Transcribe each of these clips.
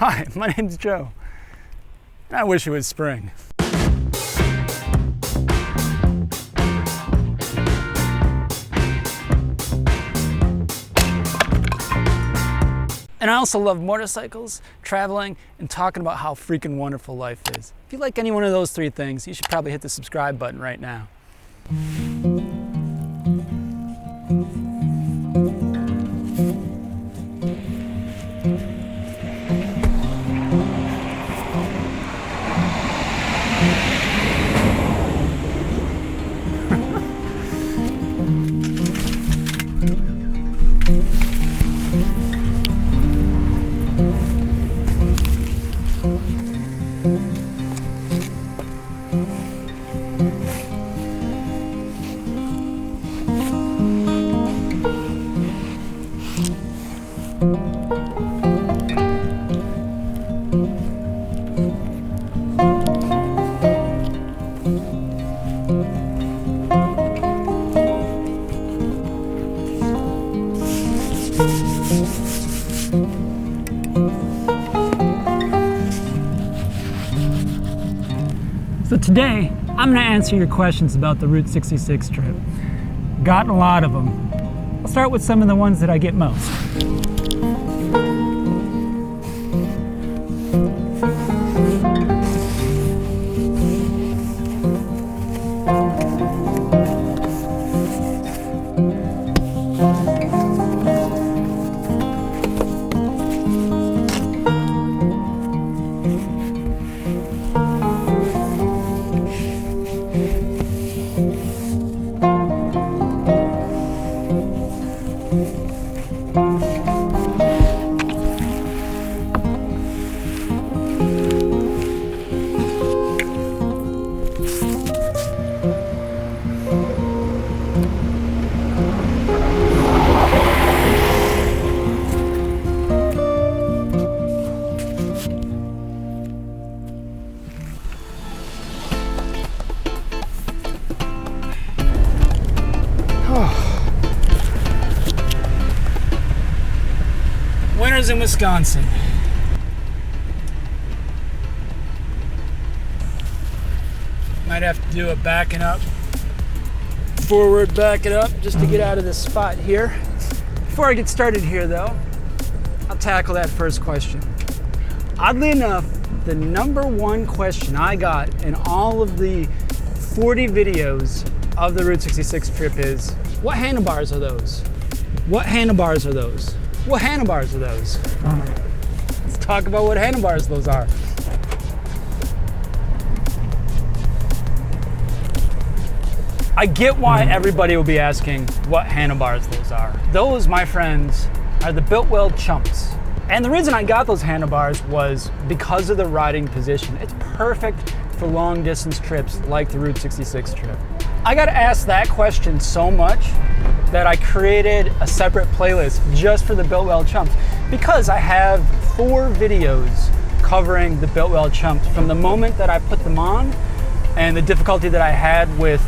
Hi, my name's Joe. I wish it was spring. And I also love motorcycles, traveling, and talking about how freaking wonderful life is. If you like any one of those three things, you should probably hit the subscribe button right now. So today, I'm going to answer your questions about the Route 66 trip. Gotten a lot of them. I'll start with some of the ones that I get most. Winters in Wisconsin. Might have to do a backing up, forward backing up just to get out of this spot here. Before I get started here though, I'll tackle that first question. Oddly enough, the number one question I got in all of the 40 videos of the Route 66 trip is, what handlebars are those? What handlebars are those? What handlebars are those? Let's talk about what handlebars those are. I get why everybody will be asking what handlebars those are. Those, my friends, are the Biltwell Chumps. And the reason I got those handlebars was because of the riding position. It's perfect for long distance trips like the Route 66 trip. I got asked that question so much that I created a separate playlist just for the Biltwell Chumps, because I have 4 videos covering the Biltwell Chumps, from the moment that I put them on and the difficulty that I had with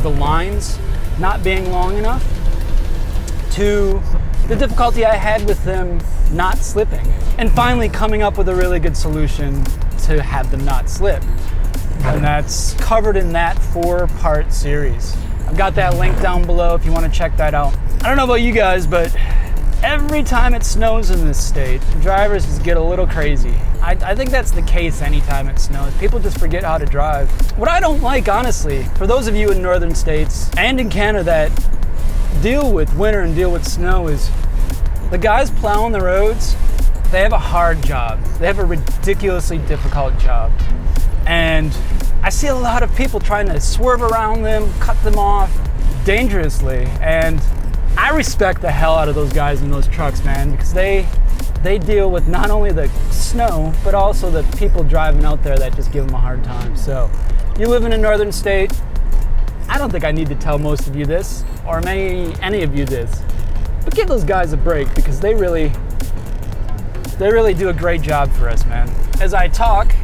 the lines not being long enough, to the difficulty I had with them not slipping, and finally coming up with a really good solution to have them not slip. And that's covered in that 4-part series. I've got that link down below if you want to check that out. I don't know about you guys, but every time it snows in this state, drivers just get a little crazy. I think that's the case anytime it snows. People just forget how to drive. What I don't like, honestly, for those of you in northern states and in Canada that deal with winter and deal with snow, is the guys plowing the roads, they have a hard job. They have a ridiculously difficult job. And I see a lot of people trying to swerve around them, cut them off dangerously. And I respect the hell out of those guys in those trucks, man, because they deal with not only the snow, but also the people driving out there that just give them a hard time. So you live in a northern state, I don't think I need to tell most of you this, or any of you this, but give those guys a break, because they really do a great job for us, man. As I talk,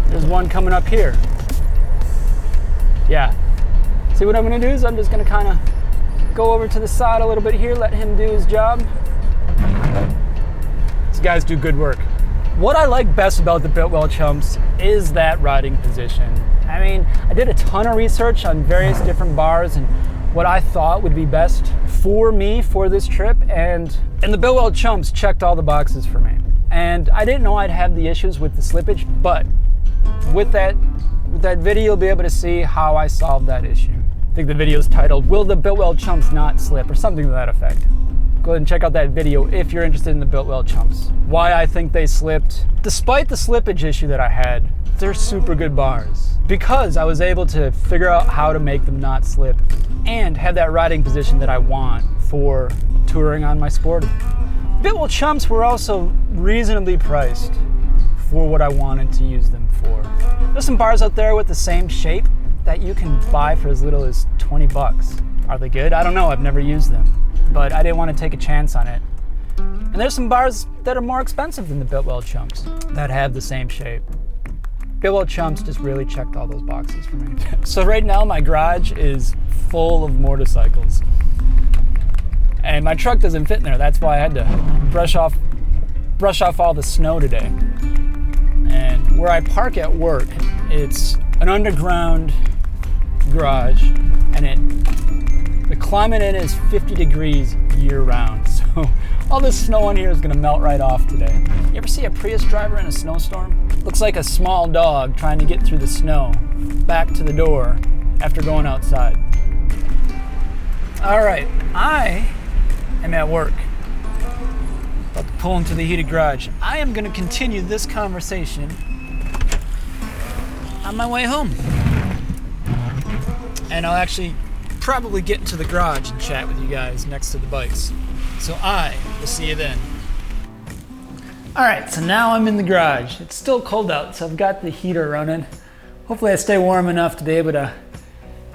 there's one coming up here. Yeah. See, what I'm gonna do is I'm just gonna kind of go over to the side a little bit here, let him do his job. These guys do good work. What I like best about the Biltwell Chumps is that riding position. I mean, I did a ton of research on various different bars and what I thought would be best for me for this trip, and the Biltwell Chumps checked all the boxes for me. And I didn't know I'd have the issues with the slippage, but with that video, you'll be able to see how I solved that issue. I think the video is titled, "Will the Biltwell Chumps Not Slip?" or something to that effect. Go ahead and check out that video if you're interested in the Biltwell Chumps. Why I think they slipped. Despite the slippage issue that I had, they're super good bars because I was able to figure out how to make them not slip and have that riding position that I want for touring on my sport. Biltwell Chumps were also reasonably priced for what I wanted to use them for. There's some bars out there with the same shape that you can buy for as little as 20 bucks. Are they good? I don't know, I've never used them, but I didn't want to take a chance on it. And there's some bars that are more expensive than the Biltwell Chumps that have the same shape. Biltwell Chumps just really checked all those boxes for me. So right now my garage is full of motorcycles. And my truck doesn't fit in there. That's why I had to brush off all the snow today. And where I park at work, it's an underground garage, and the climate in it is 50 degrees year round. So all this snow on here is gonna melt right off today. You ever see a Prius driver in a snowstorm? Looks like a small dog trying to get through the snow back to the door after going outside. All right, I am at work. About to pull into the heated garage. I am gonna continue this conversation on my way home. And I'll actually probably get into the garage and chat with you guys next to the bikes. So I will see you then. All right, so now I'm in the garage. It's still cold out, so I've got the heater running. Hopefully I stay warm enough to be able to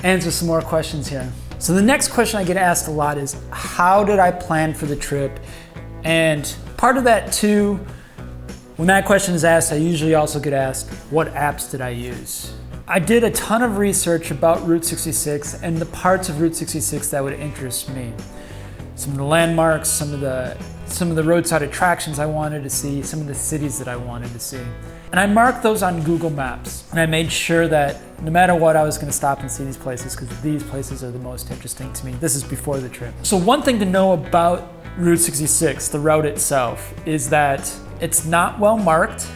answer some more questions here. So the next question I get asked a lot is, how did I plan for the trip? And part of that too, when that question is asked, I usually also get asked, what apps did I use? I did a ton of research about Route 66 and the parts of Route 66 that would interest me. Some of the landmarks, some of the roadside attractions I wanted to see, some of the cities that I wanted to see. And I marked those on Google Maps. And I made sure that no matter what, I was gonna stop and see these places because these places are the most interesting to me. This is before the trip. So one thing to know about Route 66, the route itself, is that it's not well marked.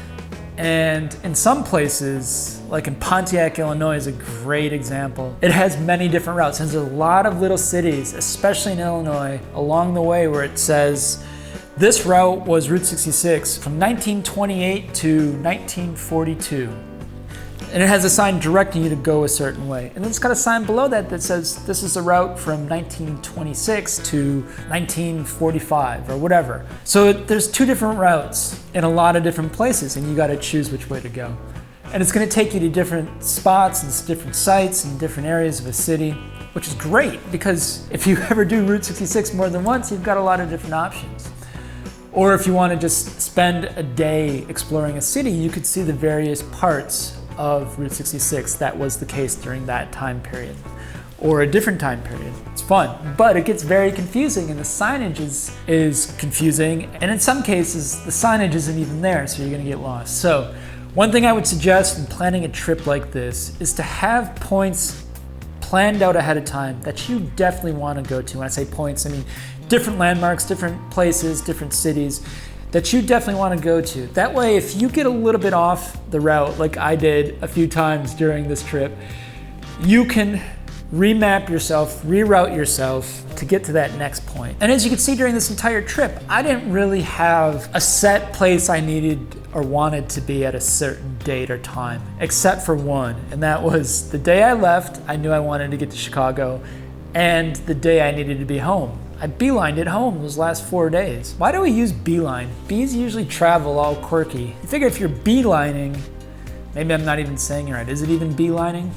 And in some places, like in Pontiac, Illinois is a great example. It has many different routes, and there's a lot of little cities, especially in Illinois, along the way where it says, this route was Route 66 from 1928 to 1942. And it has a sign directing you to go a certain way. And then it's got a sign below that that says, this is the route from 1926 to 1945 or whatever. So there's two different routes in a lot of different places, and you gotta choose which way to go. And it's gonna take you to different spots and different sites and different areas of a city, which is great because if you ever do Route 66 more than once, you've got a lot of different options. Or if you wanna just spend a day exploring a city, you could see the various parts of Route 66 that was the case during that time period or a different time period. It's fun, but it gets very confusing and the signage is confusing, and in some cases the signage isn't even there, so you're gonna get lost. So one thing I would suggest in planning a trip like this is to have points planned out ahead of time that you definitely want to go to. When I say points, I mean different landmarks, different places, different cities that you definitely want to go to. That way, if you get a little bit off the route, like I did a few times during this trip, you can remap yourself, reroute yourself to get to that next point. And as you can see during this entire trip, I didn't really have a set place I needed or wanted to be at a certain date or time, except for one, and that was the day I left, I knew I wanted to get to Chicago, and the day I needed to be home. I beelined it home those last 4 days. Why do we use beeline? Bees usually travel all quirky. You figure if you're beelining, maybe I'm not even saying it right. Is it even beelining?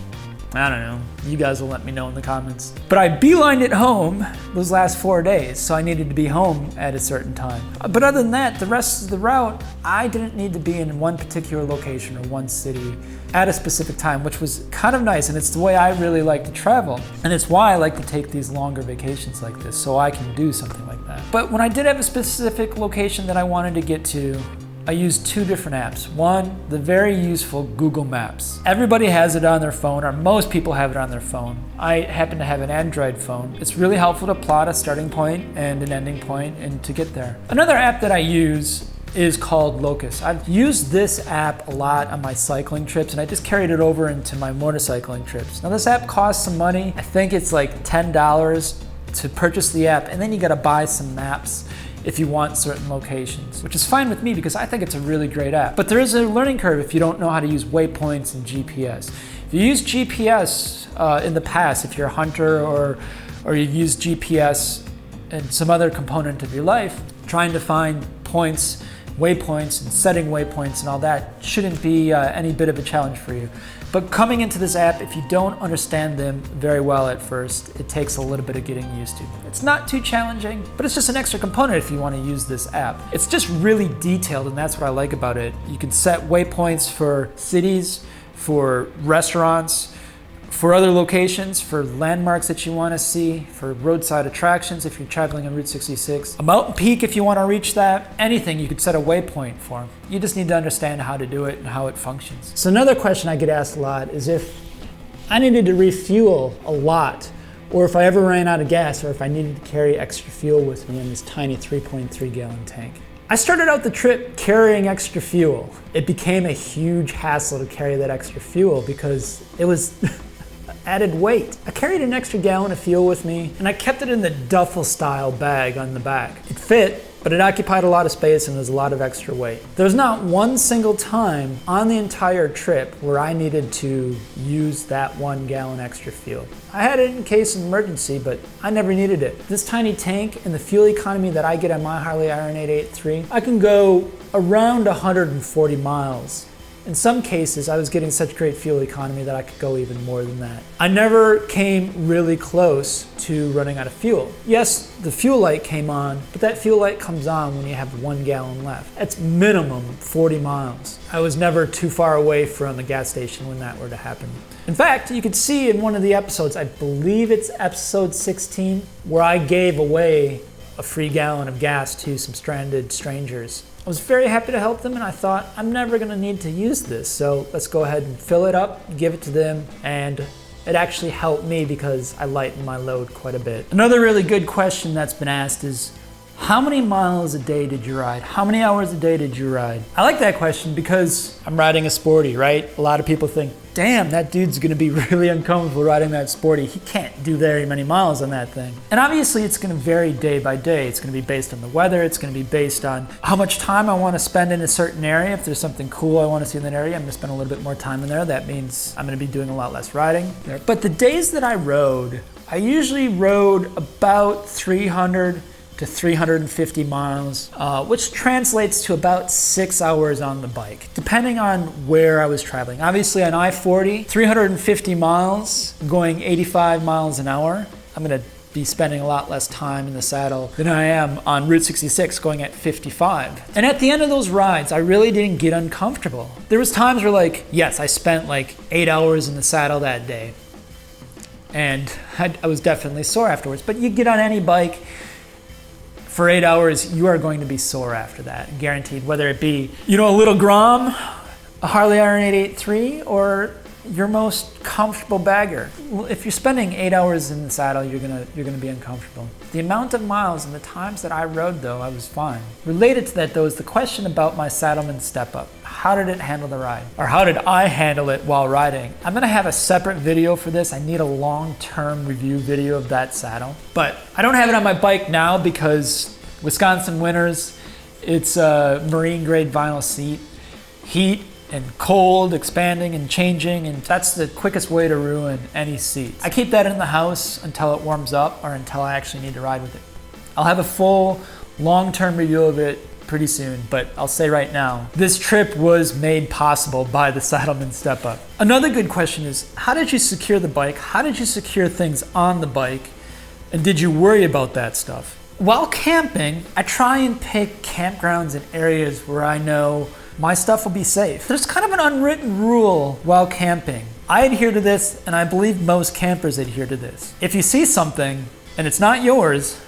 I don't know. You guys will let me know in the comments. But I beelined it home those last 4 days, so I needed to be home at a certain time. But other than that, the rest of the route, I didn't need to be in one particular location or one city at a specific time, which was kind of nice, and it's the way I really like to travel. And it's why I like to take these longer vacations like this, so I can do something like that. But when I did have a specific location that I wanted to get to, I use two different apps. One, the very useful Google Maps. Everybody has it on their phone, or most people have it on their phone. I happen to have an Android phone. It's really helpful to plot a starting point and an ending point and to get there. Another app that I use is called Locus. I've used this app a lot on my cycling trips, and I just carried it over into my motorcycling trips. Now this app costs some money. I think it's like $10 to purchase the app, and then you gotta buy some maps if you want certain locations, which is fine with me because I think it's a really great app. But there is a learning curve if you don't know how to use waypoints and GPS. If you use GPS in the past, if you're a hunter or you've used GPS in some other component of your life, trying to find points, waypoints, and setting waypoints and all that shouldn't be any bit of a challenge for you. But coming into this app, if you don't understand them very well at first, it takes a little bit of getting used to. It's not too challenging, but it's just an extra component if you want to use this app. It's just really detailed, and that's what I like about it. You can set waypoints for cities, for restaurants, for other locations, for landmarks that you want to see, for roadside attractions if you're traveling on Route 66, a mountain peak if you want to reach that, anything you could set a waypoint for. You just need to understand how to do it and how it functions. So another question I get asked a lot is if I needed to refuel a lot, or if I ever ran out of gas, or if I needed to carry extra fuel with me in this tiny 3.3 gallon tank. I started out the trip carrying extra fuel. It became a huge hassle to carry that extra fuel because it was added weight. I carried an extra gallon of fuel with me, and I kept it in the duffel style bag on the back. It fit, but it occupied a lot of space and there was a lot of extra weight. There was not one single time on the entire trip where I needed to use that 1 gallon extra fuel. I had it in case of emergency, but I never needed it. This tiny tank and the fuel economy that I get on my Harley Iron 883, I can go around 140 miles. In some cases, I was getting such great fuel economy that I could go even more than that. I never came really close to running out of fuel. Yes, the fuel light came on, but that fuel light comes on when you have 1 gallon left. That's minimum 40 miles. I was never too far away from a gas station when that were to happen. In fact, you could see in one of the episodes, I believe it's episode 16, where I gave away a free gallon of gas to some stranded strangers. I was very happy to help them, and I thought, I'm never gonna need to use this, so let's go ahead and fill it up, give it to them, and it actually helped me because I lightened my load quite a bit. Another really good question that's been asked is, how many miles a day did you ride? How many hours a day did you ride? I like that question because I'm riding a Sporty, right? A lot of people think, damn, that dude's gonna be really uncomfortable riding that Sporty. He can't do very many miles on that thing. And obviously it's gonna vary day by day. It's gonna be based on the weather. It's gonna be based on how much time I wanna spend in a certain area. If there's something cool I wanna see in that area, I'm gonna spend a little bit more time in there. That means I'm gonna be doing a lot less riding there. But the days that I rode, I usually rode about 300 to 350 miles, which translates to about 6 hours on the bike, depending on where I was traveling. Obviously on I-40, 350 miles, going 85 miles an hour, I'm gonna be spending a lot less time in the saddle than I am on Route 66 going at 55. And at the end of those rides, I really didn't get uncomfortable. There was times where yes, I spent 8 hours in the saddle that day, and I was definitely sore afterwards, but you get on any bike, for 8 hours, you are going to be sore after that, guaranteed. Whether it be, a little Grom, a Harley Iron 883, or your most comfortable bagger. If you're spending 8 hours in the saddle, you're gonna be uncomfortable. The amount of miles and the times that I rode, though, I was fine. Related to that, though, is the question about my Saddleman step-up. How did it handle the ride? Or how did I handle it while riding? I'm gonna have a separate video for this. I need a long-term review video of that saddle. But I don't have it on my bike now because Wisconsin winters, it's a marine grade vinyl seat. Heat and cold, expanding and changing, and that's the quickest way to ruin any seat. I keep that in the house until it warms up or until I actually need to ride with it. I'll have a full long-term review of it pretty soon, but I'll say right now, this trip was made possible by the Saddleman step-up. Another good question is, how did you secure the bike? How did you secure things on the bike? And did you worry about that stuff? While camping, I try and pick campgrounds and areas where I know my stuff will be safe. There's kind of an unwritten rule while camping. I adhere to this, and I believe most campers adhere to this. If you see something and it's not yours,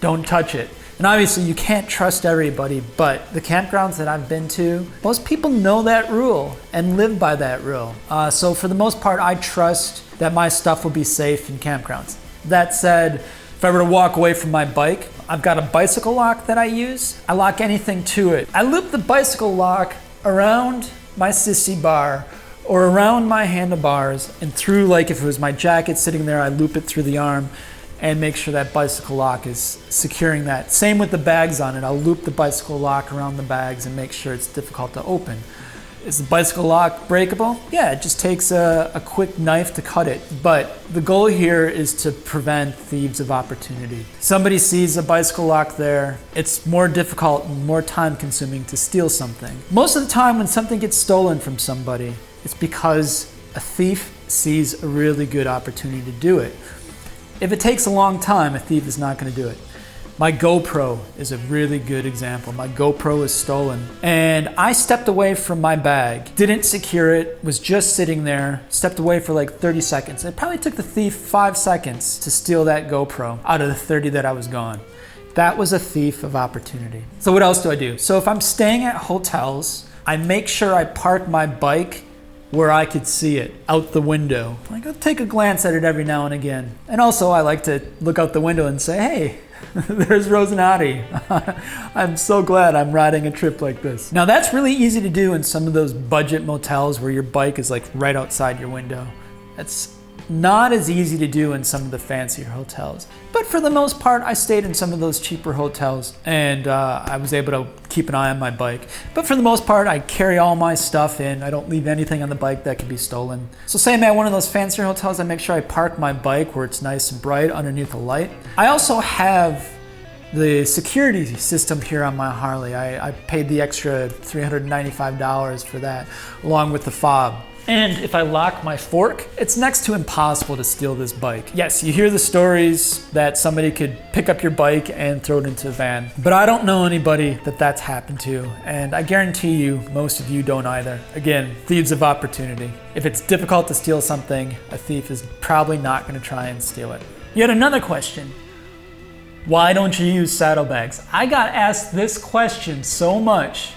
don't touch it. And obviously you can't trust everybody, but the campgrounds that I've been to, most people know that rule and live by that rule. So for the most part, I trust that my stuff will be safe in campgrounds. That said, if I were to walk away from my bike, I've got a bicycle lock that I use. I lock anything to it. I loop the bicycle lock around my sissy bar or around my handlebars and through, like if it was my jacket sitting there, I loop it through the arm and make sure that bicycle lock is securing that. Same with the bags on it. I'll loop the bicycle lock around the bags and make sure it's difficult to open. Is the bicycle lock breakable? Yeah, it just takes a quick knife to cut it. But the goal here is to prevent thieves of opportunity. Somebody sees a bicycle lock there, it's more difficult and more time consuming to steal something. Most of the time when something gets stolen from somebody, it's because a thief sees a really good opportunity to do it. If it takes a long time, a thief is not going to do it. My GoPro is a really good example. My GoPro was stolen and I stepped away from my bag, didn't secure it, was just sitting there, stepped away for like 30 seconds. It probably took the thief 5 seconds to steal that GoPro out of the 30 that I was gone. That was a thief of opportunity. So what else do I do? So if I'm staying at hotels, I make sure I park my bike where I could see it out the window. I go take a glance at it every now and again. And also I like to look out the window and say, hey, there's Rosinati. I'm so glad I'm riding a trip like this. Now that's really easy to do in some of those budget motels where your bike is like right outside your window. That's not as easy to do in some of the fancier hotels. But for the most part, I stayed in some of those cheaper hotels and I was able to keep an eye on my bike. But for the most part, I carry all my stuff in. I don't leave anything on the bike that could be stolen. So say I'm at one of those fancier hotels, I make sure I park my bike where it's nice and bright underneath a light. I also have the security system here on my Harley. I paid the extra $395 for that, along with the fob. And if I lock my fork, it's next to impossible to steal this bike. Yes, you hear the stories that somebody could pick up your bike and throw it into a van, but I don't know anybody that that's happened to, and I guarantee you, most of you don't either. Again, thieves of opportunity. If it's difficult to steal something, a thief is probably not going to try and steal it. Yet another question. Why don't you use saddlebags? I got asked this question so much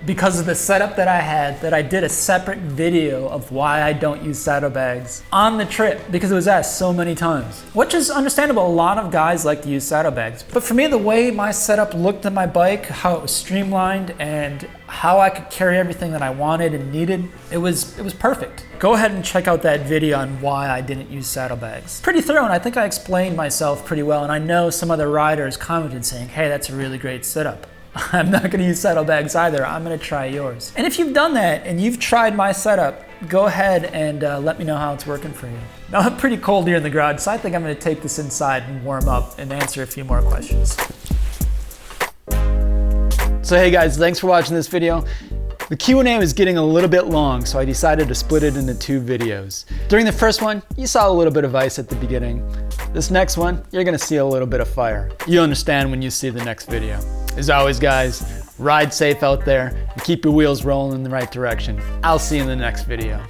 because of the setup that I had, that I did a separate video of why I don't use saddlebags on the trip because it was asked so many times, which is understandable. A lot of guys like to use saddlebags. But for me, the way my setup looked on my bike, how it was streamlined and how I could carry everything that I wanted and needed, it was perfect. Go ahead and check out that video on why I didn't use saddlebags. Pretty thorough, and I think I explained myself pretty well, and I know some other riders commented saying, hey, that's a really great setup. I'm not going to use saddlebags either. I'm going to try yours. And if you've done that and you've tried my setup, go ahead and let me know how it's working for you. Now, I'm pretty cold here in the garage, so I think I'm going to take this inside and warm up and answer a few more questions. So hey guys, thanks for watching this video. The Q&A was getting a little bit long, so I decided to split it into 2 videos. During the first one, you saw a little bit of ice at the beginning. This next one, you're gonna see a little bit of fire. You'll understand when you see the next video. As always guys, ride safe out there and keep your wheels rolling in the right direction. I'll see you in the next video.